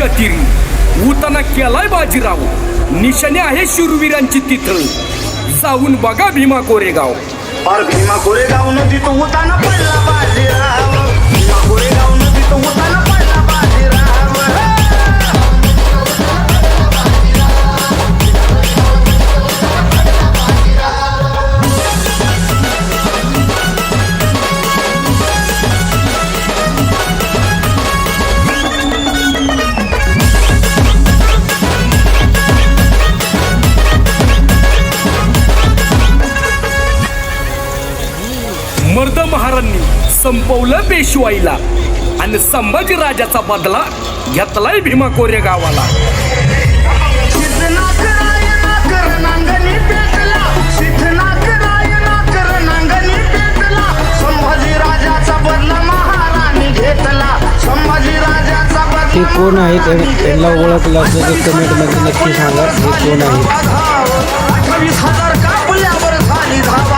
नदीच्या तीरी उताना केलाय बाजीराव. निशाणे आहे शूरवीरांची तिथं, जाऊन बघा भीमा कोरेगाव. और भीमा कोरेगाव नदी तो उताना पडला बाजीराव. भीमा कोरेगाव नदी तो उताना पडला बाजीराव. मर्द महारांनी संपवलं पेशवाईला आणि संभाजी राजाचा बदला घेतलाय भीमा कोरेगावाला. संभाजी राजाचा बदला महाराणी घेतला. संभाजी राजाचा हे कोण आहेत त्यांना ओळखलं असं तर कमेंटमध्ये नक्की सांगा हे कोण आहे. 28,000 कापल्यावर झाली धावा.